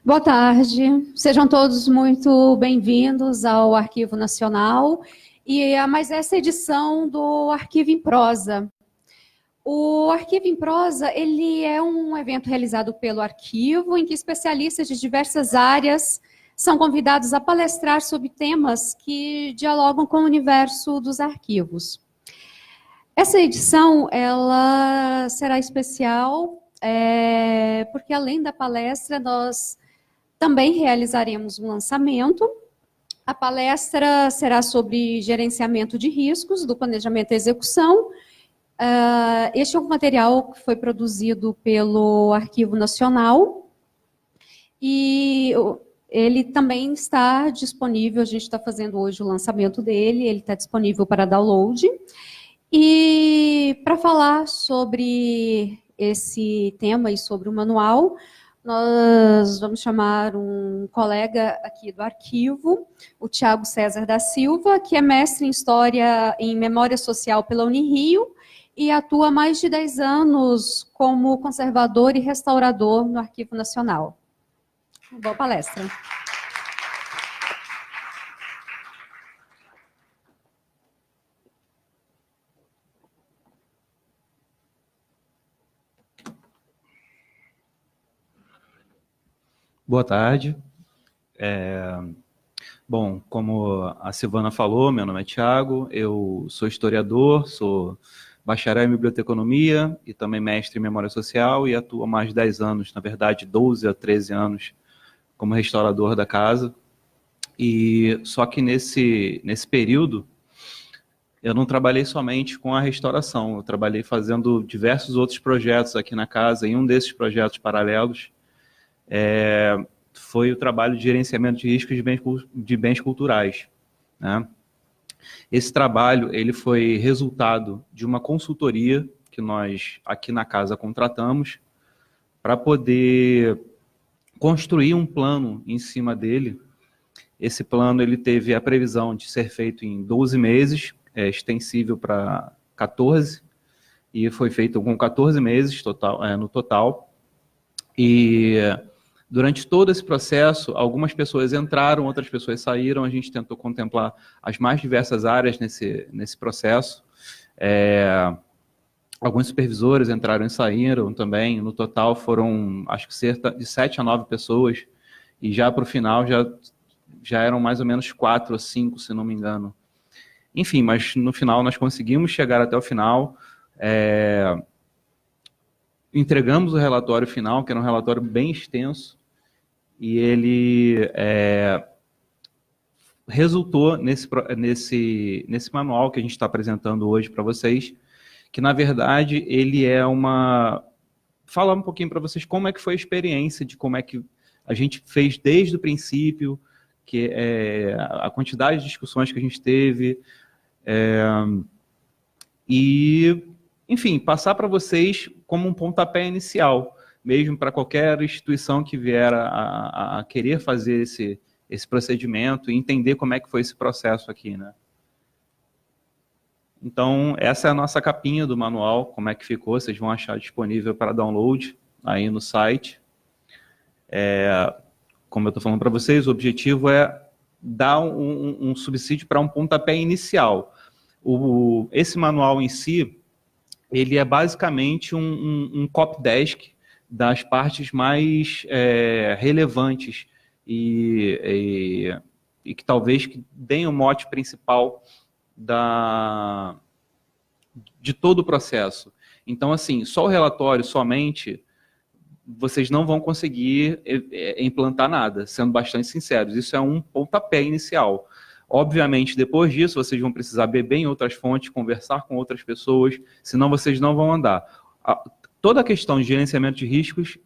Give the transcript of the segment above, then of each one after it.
Boa tarde, sejam todos muito bem-vindos ao Arquivo Nacional e a mais essa edição do Arquivo em Prosa. O Arquivo em Prosa, ele é um evento realizado pelo Arquivo, em que especialistas de diversas áreas são convidados a palestrar sobre temas que dialogam com o universo dos arquivos. Essa edição, ela será especial, porque além da palestra, nós também realizaremos um lançamento. A palestra será sobre gerenciamento de riscos do planejamento e execução. Este é um material que foi produzido pelo Arquivo Nacional e ele também está disponível, a gente está fazendo hoje o lançamento dele, ele está disponível para download. E para falar sobre esse tema e sobre o manual, nós vamos chamar um colega aqui do arquivo, o Tiago César da Silva, que é mestre em História em Memória Social pela Unirio e atua há mais de 10 anos como conservador e restaurador no Arquivo Nacional. Boa palestra. Boa tarde. Bom, como a Silvana falou, meu nome é Tiago, eu sou historiador, sou bacharel em biblioteconomia e também mestre em memória social e atuo há mais de 10 anos, na verdade 12 a 13 anos, como restaurador da casa. E só que nesse período eu não trabalhei somente com a restauração, eu trabalhei fazendo diversos outros projetos aqui na casa, e um desses projetos paralelos foi o trabalho de gerenciamento de riscos de bens culturais, né? Esse trabalho ele foi resultado de uma consultoria que nós aqui na casa contratamos para poder construir um plano em cima dele. Esse plano ele teve a previsão de ser feito em 12 meses, extensível para 14, e foi feito com 14 meses no total. E durante todo esse processo, algumas pessoas entraram, outras pessoas saíram, a gente tentou contemplar as mais diversas áreas nesse processo. Alguns supervisores entraram e saíram também, no total foram, acho que cerca de 7 a 9 pessoas, e já para o final já eram mais ou menos 4 ou 5, se não me engano. Enfim, mas no final nós conseguimos chegar até o final, entregamos o relatório final, que era um relatório bem extenso, e ele resultou nesse manual que a gente está apresentando hoje para vocês, que na verdade ele falar um pouquinho para vocês como é que foi a experiência, de como é que a gente fez desde o princípio, que a quantidade de discussões que a gente teve, e, enfim, passar para vocês como um pontapé inicial, mesmo para qualquer instituição que vier a querer fazer esse procedimento e entender como é que foi esse processo aqui, né? Então, essa é a nossa capinha do manual, como é que ficou, vocês vão achar disponível para download aí no site. Como eu estou falando para vocês, o objetivo é dar um subsídio para um pontapé inicial. Esse manual em si, ele é basicamente um copydesk das partes mais relevantes e que talvez deem o mote principal de todo o processo. Então, assim, só o relatório, somente, vocês não vão conseguir implantar nada, sendo bastante sinceros. Isso é um pontapé inicial. Obviamente, depois disso, vocês vão precisar beber em outras fontes, conversar com outras pessoas, senão vocês não vão andar. Toda a questão de gerenciamento de riscos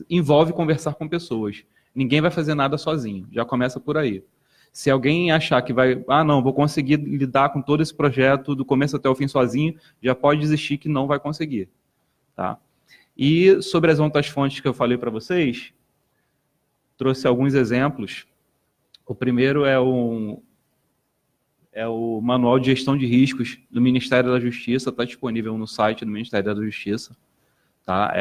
envolve conversar com pessoas. Ninguém vai fazer nada sozinho, já começa por aí. Se alguém achar que não, vou conseguir lidar com todo esse projeto do começo até o fim sozinho, já pode desistir que não vai conseguir. Tá? E sobre as outras fontes que eu falei para vocês, trouxe alguns exemplos. O primeiro é o Manual de Gestão de Riscos do Ministério da Justiça, está disponível no site do Ministério da Justiça. Tá?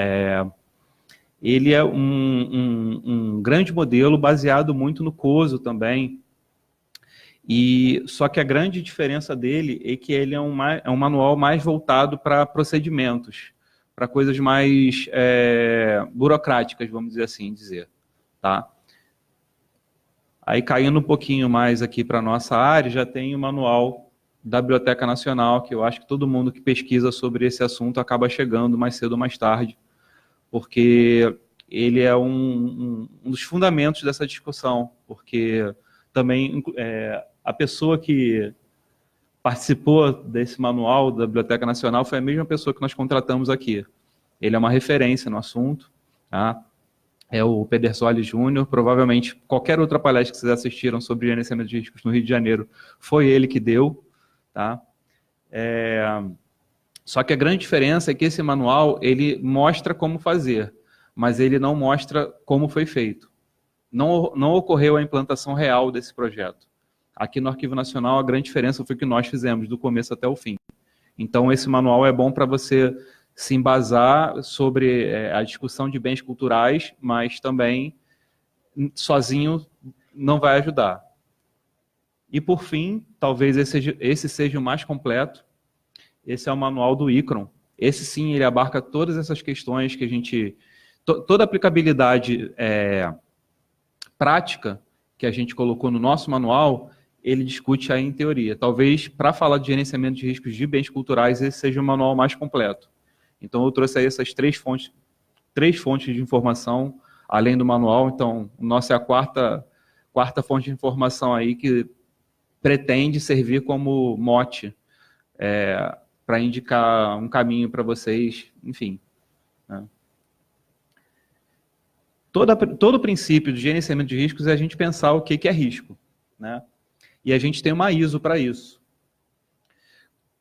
ele é um grande modelo baseado muito no COSO também. Só que a grande diferença dele é que ele é um manual mais voltado para procedimentos, para coisas mais burocráticas, vamos dizer assim, tá? Aí, caindo um pouquinho mais aqui para a nossa área, já tem o manual da Biblioteca Nacional, que eu acho que todo mundo que pesquisa sobre esse assunto acaba chegando mais cedo ou mais tarde, porque ele é um dos fundamentos dessa discussão, porque também a pessoa que participou desse manual da Biblioteca Nacional foi a mesma pessoa que nós contratamos aqui. Ele é uma referência no assunto, tá? É o Pedersoli Júnior. Provavelmente qualquer outra palestra que vocês assistiram sobre gerenciamento de riscos no Rio de Janeiro foi ele que deu, tá? Só que a grande diferença é que esse manual, ele mostra como fazer, mas ele não mostra como foi feito. Não ocorreu a implantação real desse projeto. Aqui no Arquivo Nacional, a grande diferença foi que nós fizemos, do começo até o fim. Então, esse manual é bom para você se embasar sobre a discussão de bens culturais, mas também, sozinho, não vai ajudar. E, por fim, talvez esse seja o mais completo. Esse é o manual do ICRON. Esse, sim, ele abarca todas essas questões que a gente... Toda a aplicabilidade prática que a gente colocou no nosso manual, ele discute aí em teoria. Talvez, para falar de gerenciamento de riscos de bens culturais, esse seja o manual mais completo. Então, eu trouxe aí essas três fontes de informação, além do manual. Então, o nosso é a quarta fonte de informação aí que pretende servir como mote para indicar um caminho para vocês, enfim. Né? Todo o princípio de gerenciamento de riscos é a gente pensar o que é risco, né? E a gente tem uma ISO para isso.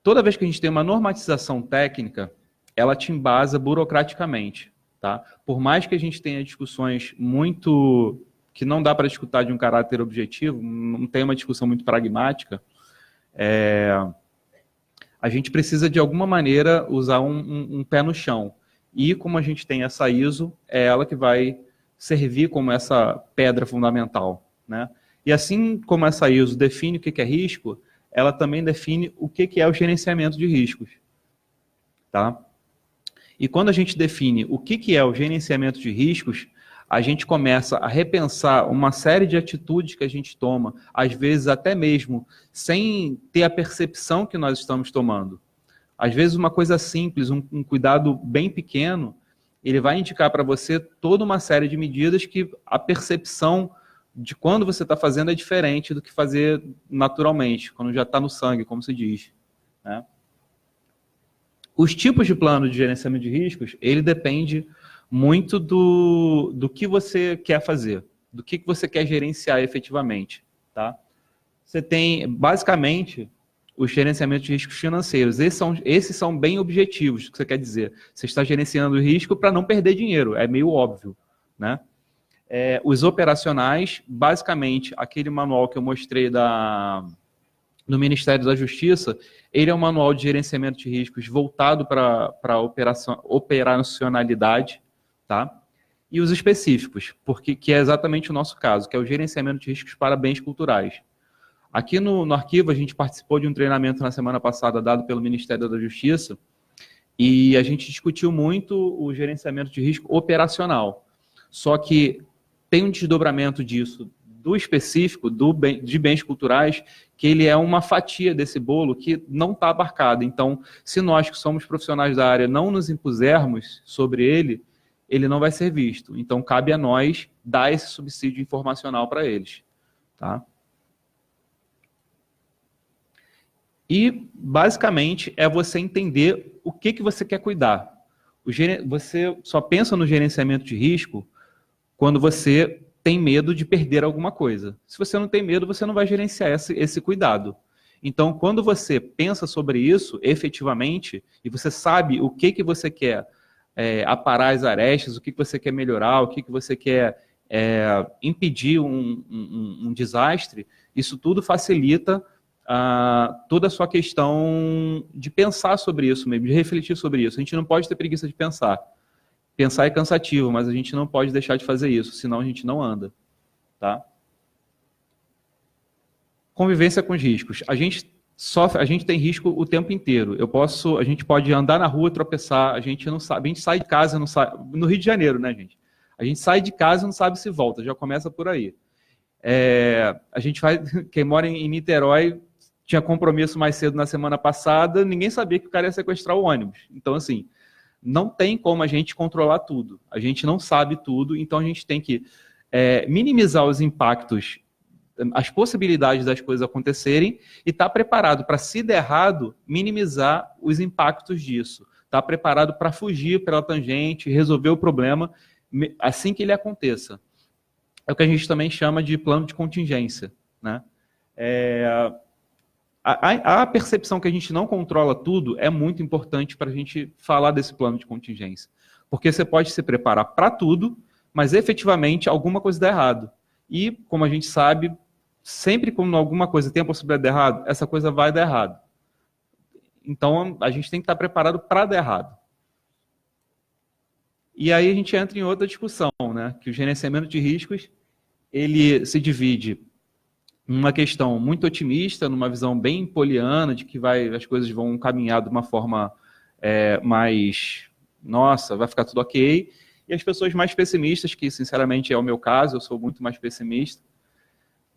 Toda vez que a gente tem uma normatização técnica, ela te embasa burocraticamente, tá? Por mais que a gente tenha discussões muito... que não dá para discutir de um caráter objetivo, não tem uma discussão muito pragmática, a gente precisa, de alguma maneira, usar um pé no chão. E como a gente tem essa ISO, é ela que vai servir como essa pedra fundamental, né? E assim como essa ISO define o que é risco, ela também define o que é o gerenciamento de riscos, tá? E quando a gente define o que é o gerenciamento de riscos, a gente começa a repensar uma série de atitudes que a gente toma, às vezes até mesmo sem ter a percepção que nós estamos tomando. Às vezes uma coisa simples, um cuidado bem pequeno, ele vai indicar para você toda uma série de medidas que a percepção de quando você está fazendo é diferente do que fazer naturalmente, quando já está no sangue, como se diz, né? Os tipos de plano de gerenciamento de riscos, ele depende muito do que você quer fazer, do que você quer gerenciar efetivamente, tá? Você tem, basicamente, os gerenciamentos de riscos financeiros. Esses são bem objetivos, o que você quer dizer. Você está gerenciando o risco para não perder dinheiro, é meio óbvio, né? Os operacionais, basicamente, aquele manual que eu mostrei no Ministério da Justiça, ele é um manual de gerenciamento de riscos voltado para a operacionalidade, tá? E os específicos, que é exatamente o nosso caso, que é o gerenciamento de riscos para bens culturais. Aqui no arquivo, a gente participou de um treinamento na semana passada dado pelo Ministério da Justiça e a gente discutiu muito o gerenciamento de risco operacional. Só que tem um desdobramento disso, do específico, de bens culturais, que ele é uma fatia desse bolo que não está abarcado. Então, se nós que somos profissionais da área não nos impusermos sobre ele não vai ser visto. Então, cabe a nós dar esse subsídio informacional para eles, tá? E, basicamente, é você entender o que você quer cuidar. Você só pensa no gerenciamento de risco quando você tem medo de perder alguma coisa. Se você não tem medo, você não vai gerenciar esse cuidado. Então, quando você pensa sobre isso, efetivamente, e você sabe o que você quer aparar as arestas, o que você quer melhorar, o que você quer impedir um desastre, isso tudo facilita toda a sua questão de pensar sobre isso mesmo, de refletir sobre isso. A gente não pode ter preguiça de pensar. Pensar é cansativo, mas a gente não pode deixar de fazer isso, senão a gente não anda, tá? Convivência com os riscos. A gente tem risco o tempo inteiro. A gente pode andar na rua e tropeçar, a gente não sabe, a gente sai de casa, não sabe, no Rio de Janeiro, né, gente? A gente sai de casa e não sabe se volta, já começa por aí. A gente quem mora em Niterói tinha compromisso mais cedo na semana passada, ninguém sabia que o cara ia sequestrar o ônibus. Então, assim, não tem como a gente controlar tudo. A gente não sabe tudo, então a gente tem que minimizar os impactos, as possibilidades das coisas acontecerem e estar preparado para, se der errado, minimizar os impactos disso. Estar preparado para fugir pela tangente, resolver o problema assim que ele aconteça. É o que a gente também chama de plano de contingência, né? A percepção que a gente não controla tudo é muito importante para a gente falar desse plano de contingência. Porque você pode se preparar para tudo, mas efetivamente alguma coisa dá errado. E, como a gente sabe, sempre quando alguma coisa tem a possibilidade de dar errado, essa coisa vai dar errado. Então, a gente tem que estar preparado para dar errado. E aí a gente entra em outra discussão, né? Que o gerenciamento de riscos, ele se divide numa questão muito otimista, numa visão bem poliana, de que as coisas vão caminhar de uma forma mais, nossa, vai ficar tudo ok, e as pessoas mais pessimistas, que sinceramente é o meu caso, eu sou muito mais pessimista,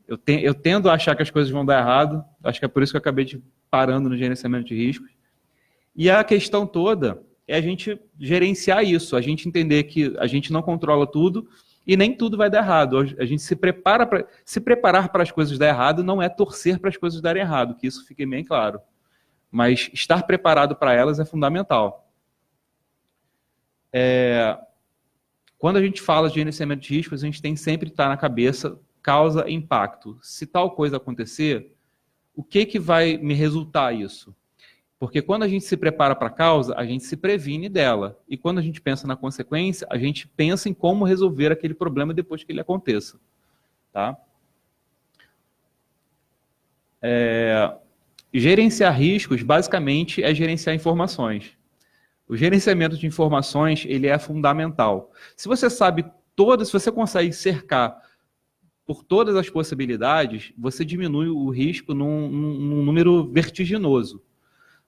eu tendo a achar que as coisas vão dar errado, acho que é por isso que eu acabei parando no gerenciamento de riscos, e a questão toda é a gente gerenciar isso, a gente entender que a gente não controla tudo, e nem tudo vai dar errado. A gente se preparar para as coisas dar errado não é torcer para as coisas darem errado, que isso fique bem claro. Mas estar preparado para elas é fundamental. Quando a gente fala de gerenciamento de riscos, a gente tem sempre que estar na cabeça causa e impacto. Se tal coisa acontecer, o que vai me resultar isso? Porque quando a gente se prepara para a causa, a gente se previne dela. E quando a gente pensa na consequência, a gente pensa em como resolver aquele problema depois que ele aconteça. Tá? Gerenciar riscos, basicamente, é gerenciar informações. O gerenciamento de informações, ele é fundamental. Se você sabe se você consegue cercar por todas as possibilidades, você diminui o risco num número vertiginoso.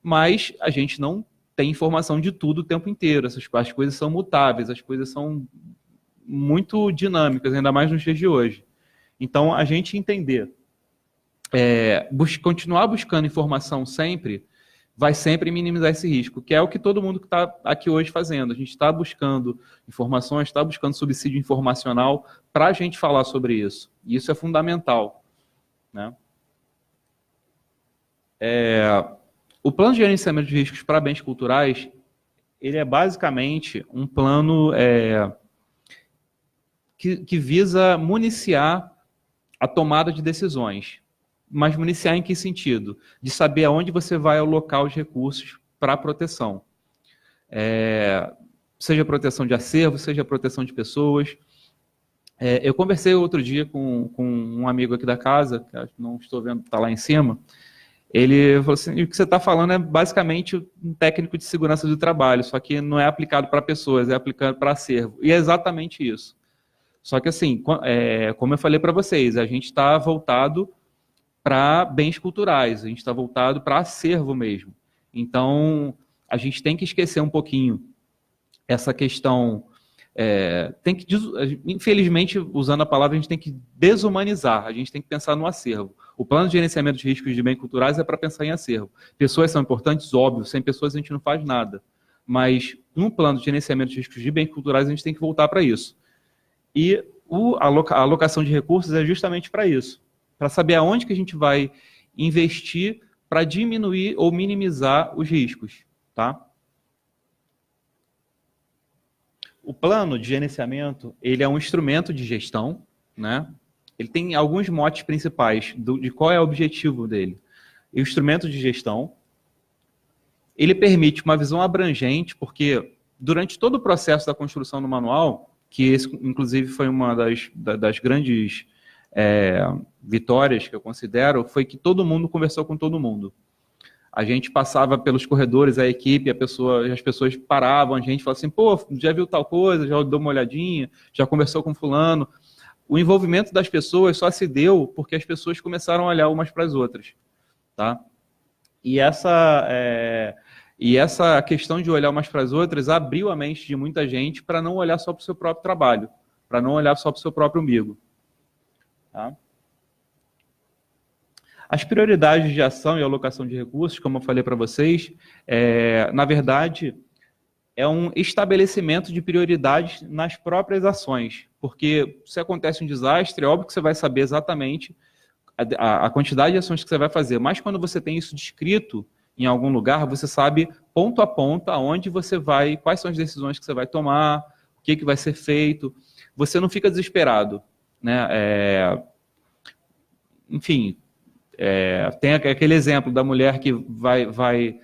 Mas a gente não tem informação de tudo o tempo inteiro. As coisas são mutáveis, as coisas são muito dinâmicas, ainda mais nos dias de hoje. Então, a gente entender, continuar buscando informação sempre, vai sempre minimizar esse risco, que é o que todo mundo que está aqui hoje fazendo. A gente está buscando informações, está buscando subsídio informacional para a gente falar sobre isso. E isso é fundamental, né? O plano de gerenciamento de riscos para bens culturais, ele é basicamente um plano que visa municiar a tomada de decisões. Mas municiar em que sentido? De saber aonde você vai alocar os recursos para a proteção. Seja proteção de acervo, seja proteção de pessoas. Eu conversei outro dia com um amigo aqui da casa, que não estou vendo, está lá em cima. Ele falou assim, o que você está falando é basicamente um técnico de segurança do trabalho, só que não é aplicado para pessoas, é aplicado para acervo. E é exatamente isso. Só que assim, como eu falei para vocês, a gente está voltado para bens culturais, a gente está voltado para acervo mesmo. Então, a gente tem que esquecer um pouquinho essa questão, infelizmente, usando a palavra, a gente tem que desumanizar, a gente tem que pensar no acervo. O plano de gerenciamento de riscos de bens culturais é para pensar em acervo. Pessoas são importantes, óbvio, sem pessoas a gente não faz nada. Mas no plano de gerenciamento de riscos de bens culturais a gente tem que voltar para isso. E a alocação de recursos é justamente para isso. Para saber aonde que a gente vai investir para diminuir ou minimizar os riscos. Tá? O plano de gerenciamento, ele é um instrumento de gestão, né? Ele tem alguns motes principais de qual é o objetivo dele. O instrumento de gestão, ele permite uma visão abrangente, porque durante todo o processo da construção do manual, que esse, inclusive, foi uma das grandes vitórias que eu considero, foi que todo mundo conversou com todo mundo. A gente passava pelos corredores, a equipe, as pessoas paravam, a gente falava assim, pô, já viu tal coisa, já deu uma olhadinha, já conversou com fulano. O envolvimento das pessoas só se deu porque as pessoas começaram a olhar umas para as outras, tá? E essa questão de olhar umas para as outras abriu a mente de muita gente para não olhar só para o seu próprio trabalho, para não olhar só para o seu próprio umbigo. Tá? As prioridades de ação e alocação de recursos, como eu falei para vocês, na verdade, é um estabelecimento de prioridades nas próprias ações. Porque se acontece um desastre, é óbvio que você vai saber exatamente a quantidade de ações que você vai fazer, mas quando você tem isso descrito em algum lugar, você sabe ponto a ponto aonde você vai, quais são as decisões que você vai tomar, o que vai ser feito. Você não fica desesperado, né? Enfim, tem aquele exemplo da mulher que vai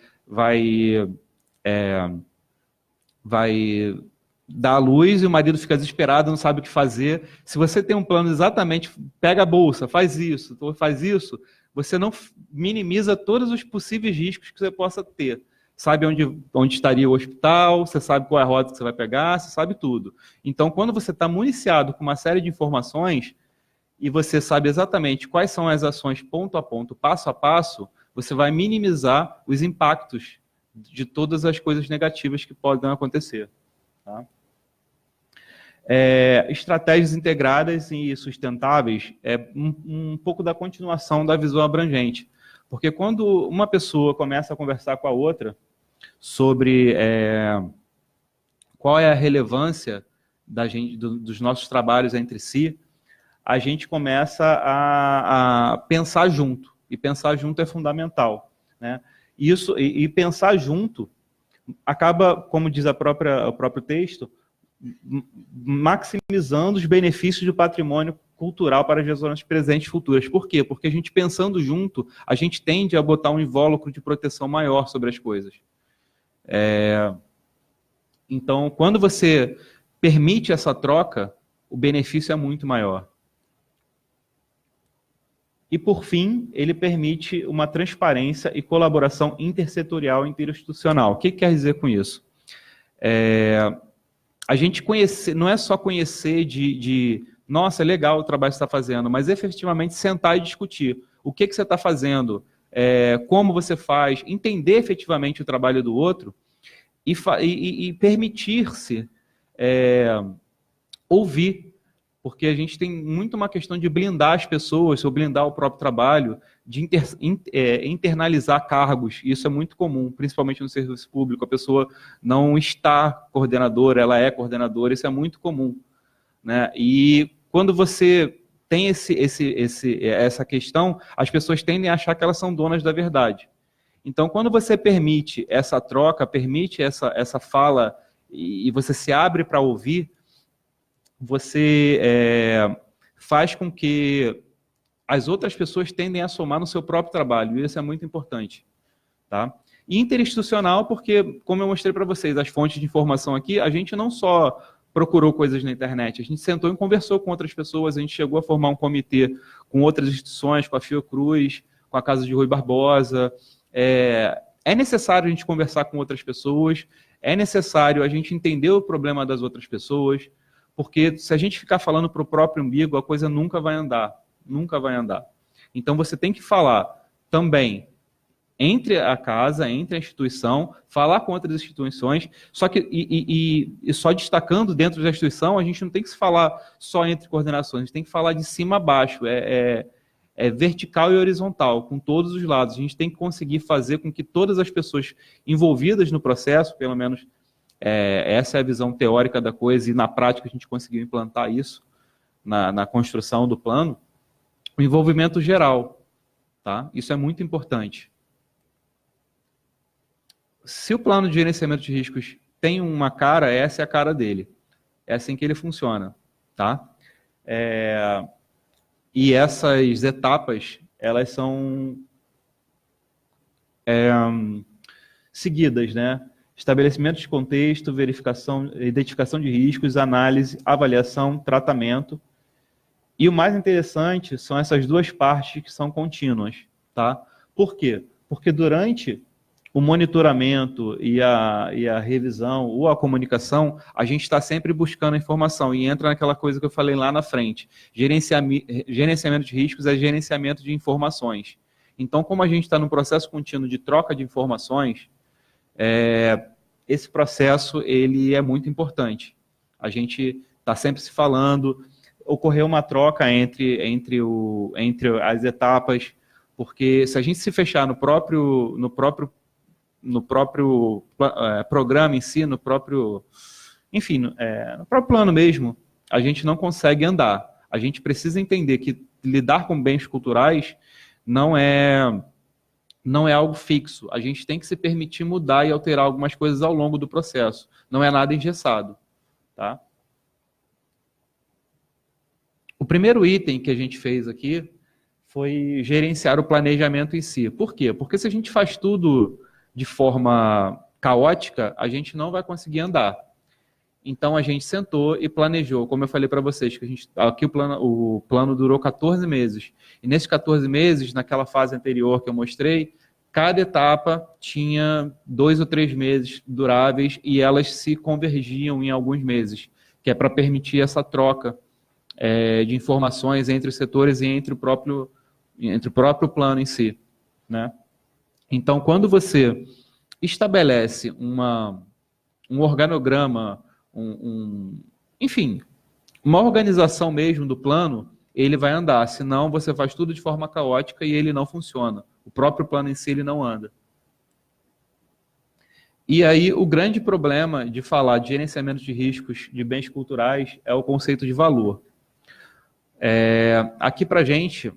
dar à luz e o marido fica desesperado, não sabe o que fazer. Se você tem um plano exatamente, pega a bolsa, faz isso, você não minimiza todos os possíveis riscos que você possa ter. Sabe onde estaria o hospital, você sabe qual é a rota que você vai pegar, você sabe tudo. Então, quando você está municiado com uma série de informações e você sabe exatamente quais são as ações ponto a ponto, passo a passo, você vai minimizar os impactos de todas as coisas negativas que podem acontecer. Tá? Estratégias integradas e sustentáveis é um pouco da continuação da visão abrangente. Porque quando uma pessoa começa a conversar com a outra sobre qual é a relevância dos nossos trabalhos entre si, a gente começa a pensar junto. E pensar junto é fundamental, né? E pensar junto acaba, como diz o próprio texto, maximizando os benefícios do patrimônio cultural para as gerações presentes e futuras. Por quê? Porque a gente pensando junto, a gente tende a botar um invólucro de proteção maior sobre as coisas. Então, quando você permite essa troca, o benefício é muito maior. E, por fim, ele permite uma transparência e colaboração intersetorial e interinstitucional. O que quer dizer com isso? A gente conhecer, não é só conhecer nossa, é legal o trabalho que você está fazendo, mas efetivamente sentar e discutir o que você está fazendo, como você faz, entender efetivamente o trabalho do outro e permitir-se ouvir. Porque a gente tem muito uma questão de blindar as pessoas, ou blindar o próprio trabalho, de internalizar cargos. Isso é muito comum, principalmente no serviço público. A pessoa não está coordenadora, ela é coordenadora, isso é muito comum, né? E quando você tem essa questão, as pessoas tendem a achar que elas são donas da verdade. Então, quando você permite essa troca, permite essa fala, e você se abre para ouvir, você faz com que as outras pessoas tendem a somar no seu próprio trabalho, e isso é muito importante. Tá? E interinstitucional, porque, como eu mostrei para vocês, as fontes de informação aqui, a gente não só procurou coisas na internet, a gente sentou e conversou com outras pessoas, a gente chegou a formar um comitê com outras instituições, com a Fiocruz, com a Casa de Rui Barbosa. É necessário a gente conversar com outras pessoas, é necessário a gente entender o problema das outras pessoas, porque se a gente ficar falando para o próprio umbigo, a coisa nunca vai andar. Nunca vai andar. Então, você tem que falar também entre a casa, entre a instituição, falar com outras instituições, só que, e só destacando dentro da instituição, a gente não tem que se falar só entre coordenações, a gente tem que falar de cima a baixo, é vertical e horizontal, com todos os lados. A gente tem que conseguir fazer com que todas as pessoas envolvidas no processo, pelo menos essa é a visão teórica da coisa, e na prática a gente conseguiu implantar isso na construção do plano, o envolvimento geral. Tá? Isso é muito importante. Se o plano de gerenciamento de riscos tem uma cara, essa é a cara dele. É assim que ele funciona. Tá? E essas etapas, elas são seguidas, né? Estabelecimento de contexto, verificação, identificação de riscos, análise, avaliação, tratamento. E o mais interessante são essas duas partes que são contínuas. Tá? Por quê? Porque durante o monitoramento e a revisão ou a comunicação, a gente está sempre buscando informação e entra naquela coisa que eu falei lá na frente. Gerenciamento de riscos é gerenciamento de informações. Então, como a gente está num processo contínuo de troca de informações, esse processo ele é muito importante. A gente está sempre se falando, ocorreu uma troca entre as etapas, porque se a gente se fechar no próprio programa em si, no próprio plano mesmo, a gente não consegue andar. A gente precisa entender que lidar com bens culturais não é algo fixo. A gente tem que se permitir mudar e alterar algumas coisas ao longo do processo. Não é nada engessado. Tá? O primeiro item que a gente fez aqui foi gerenciar o planejamento em si. Por quê? Porque se a gente faz tudo de forma caótica, a gente não vai conseguir andar. Então a gente sentou e planejou, como eu falei para vocês, que aqui o plano durou 14 meses. E nesses 14 meses, naquela fase anterior que eu mostrei, cada etapa tinha 2 ou 3 meses duráveis e elas se convergiam em alguns meses, que é para permitir essa troca de informações entre os setores e entre o próprio plano em si, né? Então, quando você estabelece um organograma, enfim, uma organização mesmo do plano, ele vai andar. Senão, você faz tudo de forma caótica e ele não funciona. O próprio plano em si, ele não anda. E aí, o grande problema de falar de gerenciamento de riscos de bens culturais é o conceito de valor. Aqui para a gente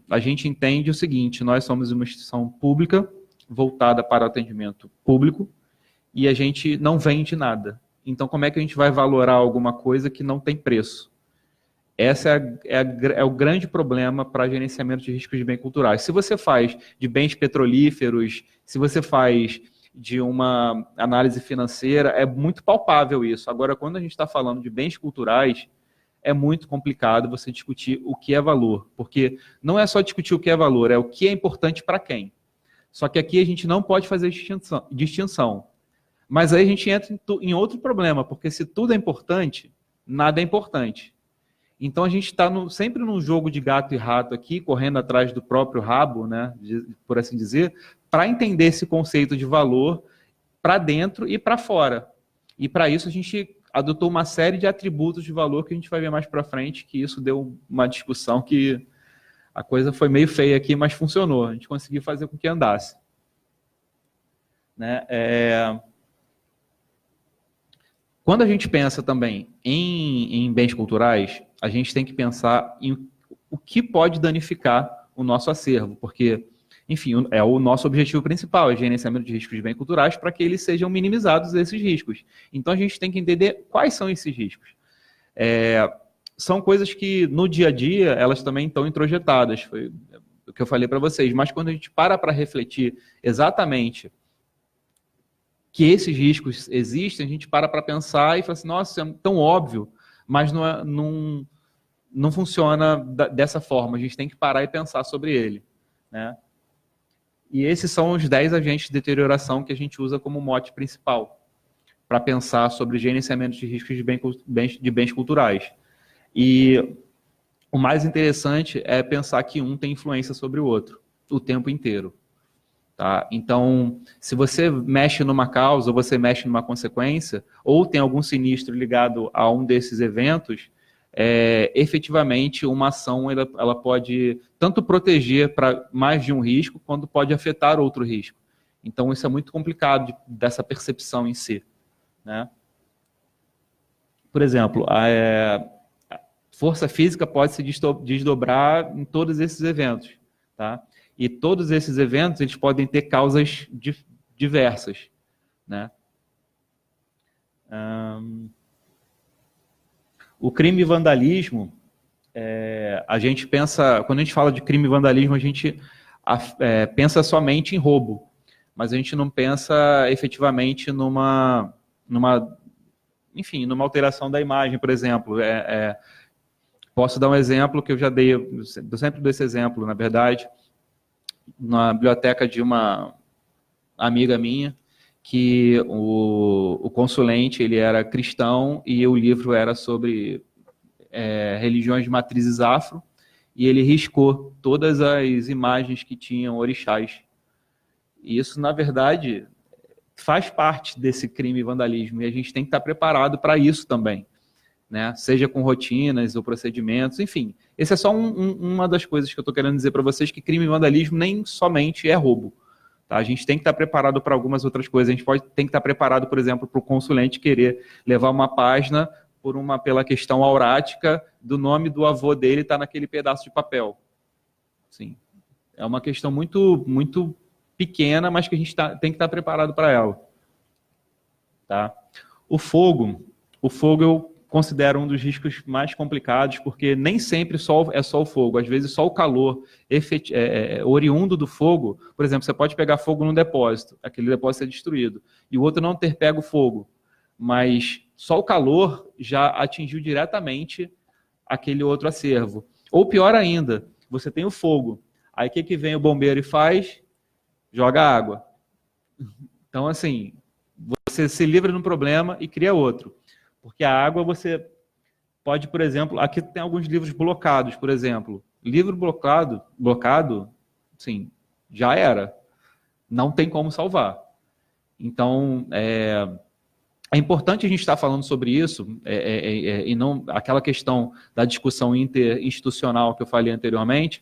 entende o seguinte: nós somos uma instituição pública voltada para o atendimento público e a gente não vende nada. Então, como é que a gente vai valorar alguma coisa que não tem preço? Esse é o grande problema para gerenciamento de riscos de bens culturais. Se você faz de bens petrolíferos, se você faz de uma análise financeira, é muito palpável isso. Agora, quando a gente está falando de bens culturais, é muito complicado você discutir o que é valor, porque não é só discutir o que é valor, é o que é importante para quem. Só que aqui a gente não pode fazer distinção. Mas aí a gente entra em outro problema, porque se tudo é importante, nada é importante. Então a gente está sempre num jogo de gato e rato aqui, correndo atrás do próprio rabo, né, por assim dizer, para entender esse conceito de valor para dentro e para fora. E para isso a gente adotou uma série de atributos de valor que a gente vai ver mais para frente, que isso deu uma discussão que a coisa foi meio feia aqui, mas funcionou. A gente conseguiu fazer com que andasse. Né? Quando a gente pensa também em bens culturais, a gente tem que pensar em o que pode danificar o nosso acervo, porque, enfim, é o nosso objetivo principal, é o gerenciamento de riscos de bens culturais, para que eles sejam minimizados, esses riscos. Então, a gente tem que entender quais são esses riscos. São coisas que, no dia a dia, elas também estão introjetadas, foi o que eu falei para vocês, mas quando a gente para refletir exatamente que esses riscos existem, a gente para pensar e fala assim, nossa, é tão óbvio, mas não funciona dessa forma, a gente tem que parar e pensar sobre ele, né? E esses são os 10 agentes de deterioração que a gente usa como mote principal para pensar sobre gerenciamento de riscos de bens culturais. E o mais interessante é pensar que um tem influência sobre o outro o tempo inteiro. Tá? Então, se você mexe numa causa, ou você mexe numa consequência, ou tem algum sinistro ligado a um desses eventos, efetivamente uma ação ela pode tanto proteger para mais de um risco, quanto pode afetar outro risco. Então, isso é muito complicado dessa percepção em si. Né? Por exemplo, a força física pode se desdobrar em todos esses eventos. Tá? E todos esses eventos eles podem ter causas diversas. Né? O crime e vandalismo, a gente pensa, quando a gente fala de crime e vandalismo, a gente pensa somente em roubo, mas a gente não pensa efetivamente numa alteração da imagem, por exemplo. Posso dar um exemplo que eu já dei, eu sempre dou esse exemplo, na verdade, na biblioteca de uma amiga minha, que o consulente ele era cristão e o livro era sobre religiões de matrizes afro, e ele riscou todas as imagens que tinham orixás. E isso, na verdade, faz parte desse crime e vandalismo, e a gente tem que estar preparado para isso também, né? Seja com rotinas ou procedimentos, enfim. Essa é só uma das coisas que eu estou querendo dizer para vocês, que crime e vandalismo nem somente é roubo. Tá? A gente tem que estar preparado para algumas outras coisas. A gente tem que estar preparado, por exemplo, para o consulente querer levar uma página pela questão aurática do nome do avô dele estar naquele pedaço de papel. Sim. É uma questão muito, muito pequena, mas que a gente tem que estar preparado para ela. Tá? O fogo eu considero um dos riscos mais complicados, porque nem sempre é só o fogo. Às vezes só o calor oriundo do fogo. Por exemplo, você pode pegar fogo num depósito, aquele depósito é destruído, e o outro não ter pego fogo, mas só o calor já atingiu diretamente aquele outro acervo. Ou pior ainda, você tem o fogo, aí o que vem o bombeiro e faz? Joga água. Então, assim, você se livra de um problema e cria outro. Porque a água você pode, por exemplo, aqui tem alguns livros blocados, por exemplo. Livro blocado, sim, já era. Não tem como salvar. Então, é importante a gente estar falando sobre isso, e não aquela questão da discussão interinstitucional que eu falei anteriormente,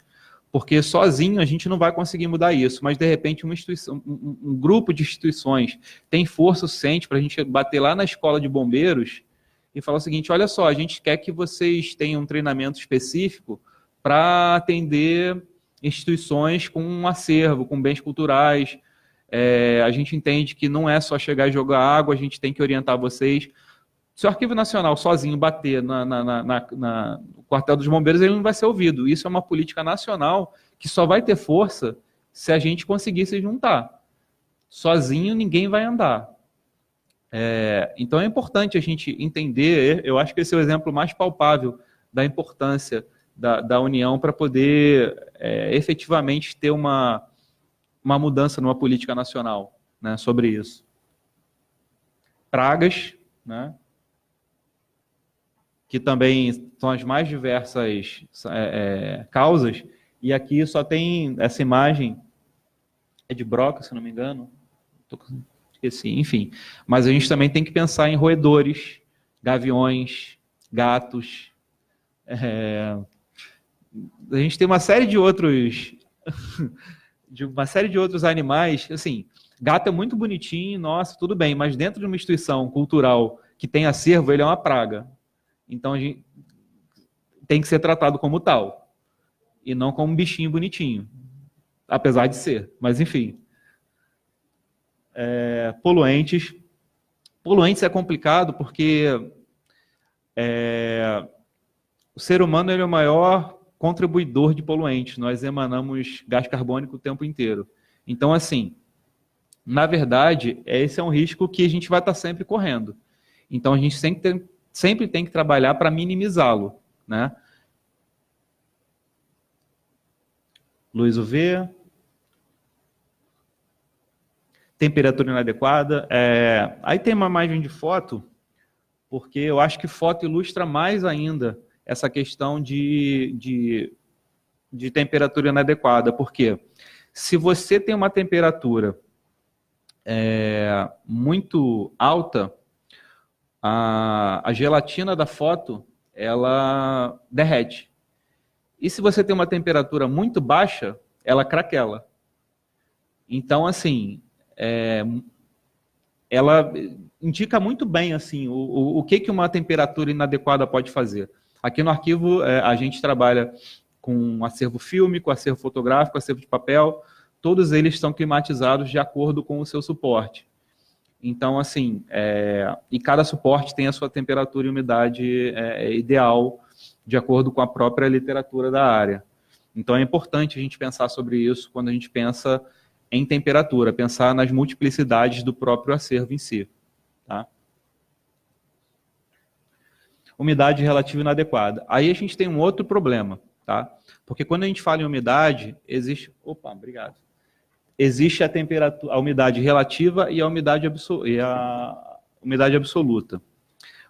porque sozinho a gente não vai conseguir mudar isso, mas de repente um grupo de instituições tem força suficiente para a gente bater lá na escola de bombeiros e falar o seguinte: olha só, a gente quer que vocês tenham um treinamento específico para atender instituições com um acervo, com bens culturais. A gente entende que não é só chegar e jogar água, a gente tem que orientar vocês. Se o Arquivo Nacional sozinho bater no quartel dos bombeiros, ele não vai ser ouvido. Isso é uma política nacional que só vai ter força se a gente conseguir se juntar. Sozinho ninguém vai andar. Então é importante a gente entender, eu acho que esse é o exemplo mais palpável da importância da união para poder efetivamente ter uma mudança numa política nacional, né, sobre isso. Pragas, né, que também são as mais diversas causas, e aqui só tem essa imagem, é de broca, se não me engano, esqueci, enfim. Mas a gente também tem que pensar em roedores, gaviões, gatos. A gente tem uma série de outros animais. Assim, gato é muito bonitinho, nossa, tudo bem, mas dentro de uma instituição cultural que tem acervo, ele é uma praga. Então a gente tem que ser tratado como tal e não como um bichinho bonitinho, apesar de ser, mas enfim. Poluentes é complicado porque o ser humano ele é o maior contribuidor de poluentes. Nós emanamos gás carbônico o tempo inteiro. Então, assim, na verdade, esse é um risco que a gente vai estar sempre correndo. Então, a gente sempre tem que trabalhar para minimizá-lo, né? Luz UV. Temperatura inadequada. Aí tem uma imagem de foto, porque eu acho que foto ilustra mais ainda essa questão de temperatura inadequada. Porque se você tem uma temperatura muito alta, a gelatina da foto ela derrete. E se você tem uma temperatura muito baixa, ela craquela. Então, assim, ela indica muito bem assim, o que uma temperatura inadequada pode fazer. Aqui no arquivo, a gente trabalha com acervo fílmico, acervo fotográfico, acervo de papel. Todos eles estão climatizados de acordo com o seu suporte. Então, assim, e cada suporte tem a sua temperatura e umidade ideal, de acordo com a própria literatura da área. Então, é importante a gente pensar sobre isso quando a gente pensa em temperatura, pensar nas multiplicidades do próprio acervo em si. Tá? Umidade relativa inadequada. Aí a gente tem um outro problema, tá? Porque quando a gente fala em umidade, existe... Opa, obrigado. existe a temperatura, a umidade relativa e a umidade, absoluta.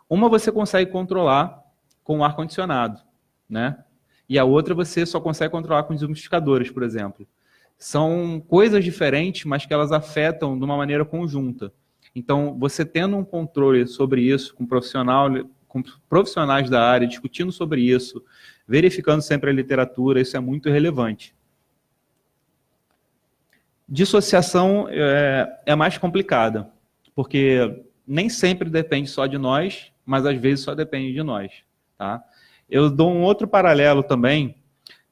Uma você consegue controlar com o ar-condicionado, né? E a outra você só consegue controlar com os umidificadores, por exemplo. São coisas diferentes, mas que elas afetam de uma maneira conjunta. Então, você tendo um controle sobre isso com profissionais da área, discutindo sobre isso, verificando sempre a literatura, isso é muito relevante. Dissociação é mais complicada, porque nem sempre depende só de nós, mas às vezes só depende de nós. Tá? Eu dou um outro paralelo também.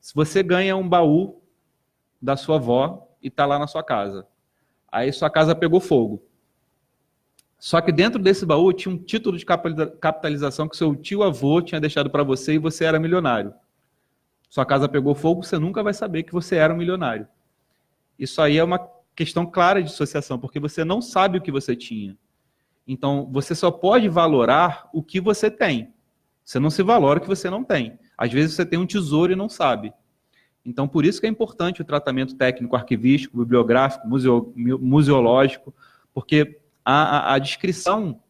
Se você ganha um baú da sua avó e está lá na sua casa, aí sua casa pegou fogo. Só que dentro desse baú tinha um título de capitalização que seu tio-avô tinha deixado para você e você era milionário. Sua casa pegou fogo, você nunca vai saber que você era um milionário. Isso aí é uma questão clara de dissociação, porque você não sabe o que você tinha. Então, você só pode valorar o que você tem. Você não se valora o que você não tem. Às vezes você tem um tesouro e não sabe. Então, por isso que é importante o tratamento técnico, arquivístico, bibliográfico, museológico, porque a descrição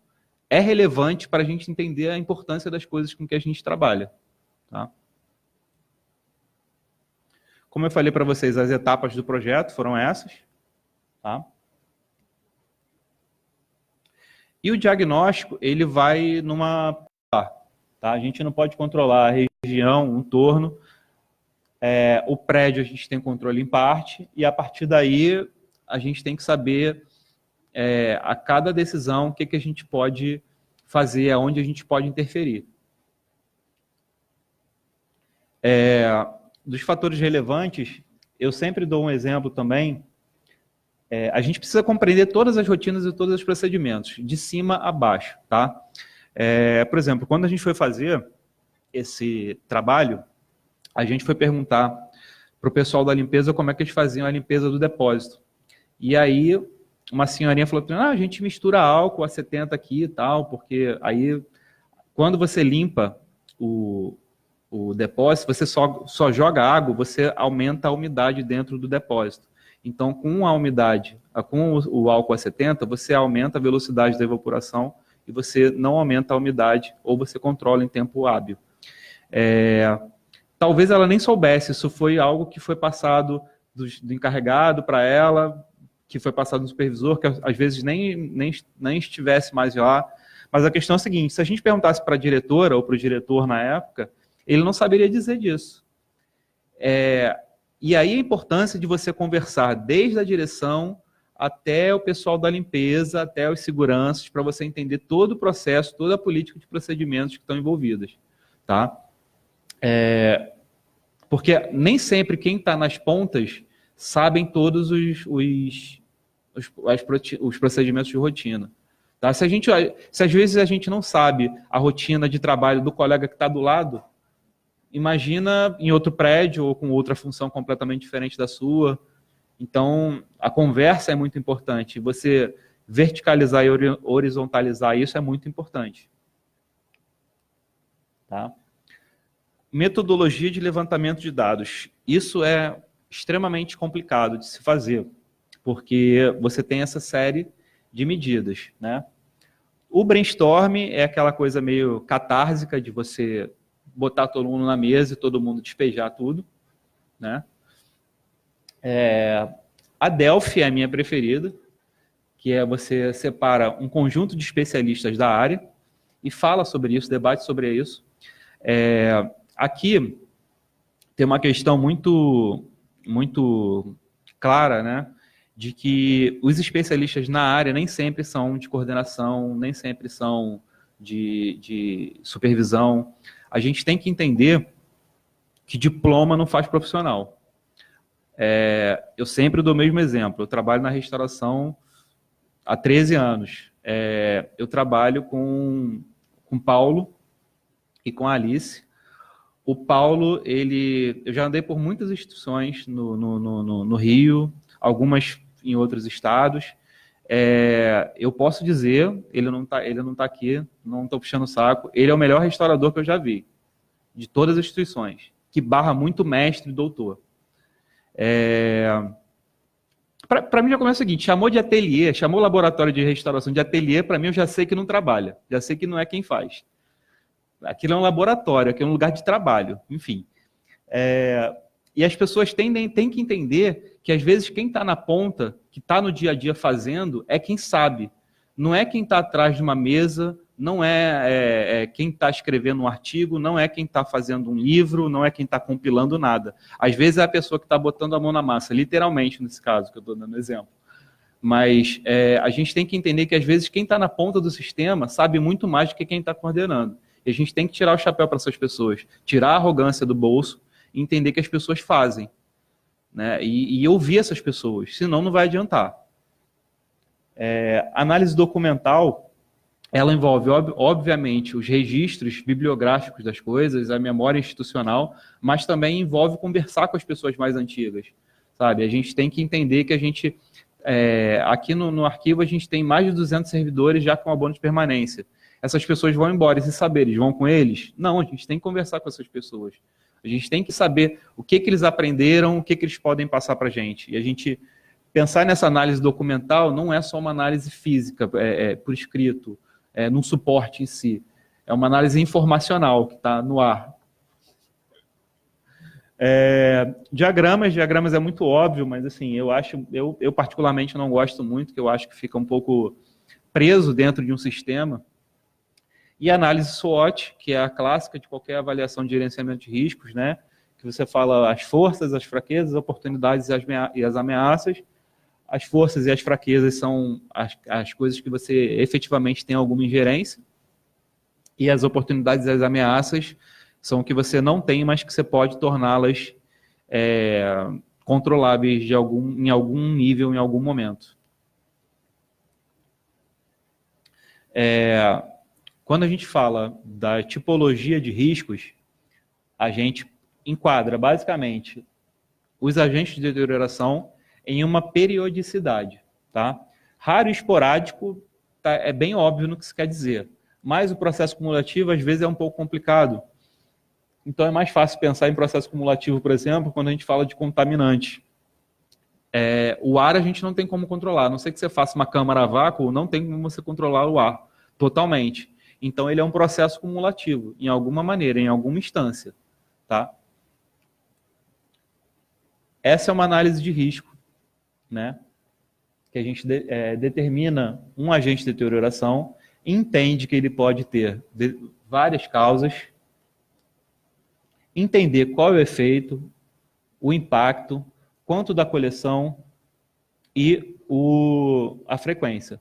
é relevante para a gente entender a importância das coisas com que a gente trabalha. Tá? Como eu falei para vocês, as etapas do projeto foram essas. Tá? E o diagnóstico, ele vai numa... Tá? A gente não pode controlar a região, o entorno. O prédio a gente tem controle em parte, e a partir daí a gente tem que saber a cada decisão o que a gente pode fazer, aonde a gente pode interferir. Dos fatores relevantes, eu sempre dou um exemplo também. A gente precisa compreender todas as rotinas e todos os procedimentos, de cima a baixo. Tá? Por exemplo, quando a gente foi fazer esse trabalho, a gente foi perguntar para o pessoal da limpeza como é que eles faziam a limpeza do depósito. E aí, uma senhorinha falou, a gente mistura álcool a 70 aqui e tal, porque aí, quando você limpa o depósito, você só joga água, você aumenta a umidade dentro do depósito. Então, com a umidade, com o álcool a 70, você aumenta a velocidade da evaporação e você não aumenta a umidade, ou você controla em tempo hábil. Talvez ela nem soubesse, isso foi algo que foi passado do encarregado para ela, que foi passado no supervisor, que às vezes nem estivesse mais lá. Mas a questão é a seguinte, se a gente perguntasse para a diretora ou para o diretor na época, ele não saberia dizer disso. E aí a importância de você conversar desde a direção até o pessoal da limpeza, até os seguranças, para você entender todo o processo, toda a política de procedimentos que estão envolvidas. Tá? Porque nem sempre quem está nas pontas sabem todos os procedimentos de rotina. Tá? Se às vezes a gente não sabe a rotina de trabalho do colega que está do lado, imagina em outro prédio ou com outra função completamente diferente da sua. Então, a conversa é muito importante. Você verticalizar e horizontalizar isso é muito importante. Tá? Metodologia de levantamento de dados. Isso é extremamente complicado de se fazer, porque você tem essa série de medidas. Né? O brainstorm é aquela coisa meio catársica de você botar todo mundo na mesa e todo mundo despejar tudo. Né? A Delphi é a minha preferida, que é você separa um conjunto de especialistas da área e fala sobre isso, debate sobre isso. Aqui tem uma questão muito clara, né, de que os especialistas na área nem sempre são de coordenação, nem sempre são de supervisão. A gente tem que entender que diploma não faz profissional. Eu sempre dou o mesmo exemplo. Eu trabalho na restauração há 13 anos. Eu trabalho com Paulo e com a Alice. O Paulo, eu já andei por muitas instituições no Rio, algumas em outros estados. Eu posso dizer, ele não tá aqui, não estou puxando o saco, ele é o melhor restaurador que eu já vi, de todas as instituições, que barra muito mestre e doutor. Para mim já começa o seguinte, chamou de ateliê, chamou o laboratório de restauração de ateliê, para mim eu já sei que não trabalha, já sei que não é quem faz. Aquilo é um laboratório, aquilo é um lugar de trabalho, enfim. E as pessoas têm que entender que, às vezes, quem está na ponta, que está no dia a dia fazendo, é quem sabe. Não é quem está atrás de uma mesa, não é quem está escrevendo um artigo, não é quem está fazendo um livro, não é quem está compilando nada. Às vezes é a pessoa que está botando a mão na massa, literalmente, nesse caso, que eu estou dando exemplo. Mas a gente tem que entender que, às vezes, quem está na ponta do sistema sabe muito mais do que quem está coordenando. E a gente tem que tirar o chapéu para essas pessoas, tirar a arrogância do bolso e entender que as pessoas fazem, né? E ouvir essas pessoas, senão não vai adiantar. Análise documental, ela envolve, obviamente, os registros bibliográficos das coisas, a memória institucional, mas também envolve conversar com as pessoas mais antigas, sabe? A gente tem que entender que a gente, aqui no arquivo, a gente tem mais de 200 servidores já com abono de permanência. Essas pessoas vão embora, e se saber, eles vão com eles? Não, a gente tem que conversar com essas pessoas. A gente tem que saber o que eles aprenderam, o que eles podem passar para a gente. E a gente pensar nessa análise documental não é só uma análise física, por escrito, num suporte em si. É uma análise informacional que está no ar. Diagramas é muito óbvio, mas assim, eu particularmente não gosto muito, que eu acho que fica um pouco preso dentro de um sistema. E análise SWOT, que é a clássica de qualquer avaliação de gerenciamento de riscos, né? Que você fala as forças, as fraquezas, as oportunidades e as ameaças. As forças e as fraquezas são as coisas que você efetivamente tem alguma ingerência. E as oportunidades e as ameaças são o que você não tem, mas que você pode torná-las controláveis em algum nível, em algum momento. Quando a gente fala da tipologia de riscos, a gente enquadra basicamente os agentes de deterioração em uma periodicidade, tá? Raro e esporádico é bem óbvio no que se quer dizer, mas o processo cumulativo às vezes é um pouco complicado. Então é mais fácil pensar em processo cumulativo, por exemplo, quando a gente fala de contaminantes. O ar a gente não tem como controlar, a não ser que você faça uma câmara a vácuo, não tem como você controlar o ar totalmente. Então, ele é um processo cumulativo, em alguma maneira, em alguma instância. Tá? Essa é uma análise de risco, né? Que a gente determina um agente de deterioração, entende que ele pode ter várias causas, entender qual é o efeito, o impacto, quanto da coleção e a frequência.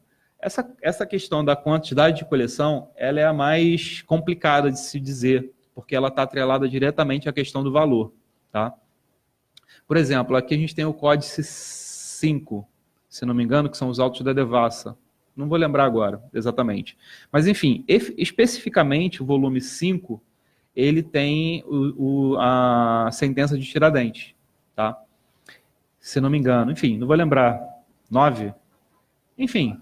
Essa questão da quantidade de coleção, ela é a mais complicada de se dizer, porque ela está atrelada diretamente à questão do valor. Tá? Por exemplo, aqui a gente tem o Códice 5, se não me engano, que são os autos da devassa. Não vou lembrar agora, exatamente. Mas, enfim, especificamente o volume 5, ele tem a sentença de Tiradentes. Tá? Se não me engano. Enfim, não vou lembrar. 9? Enfim...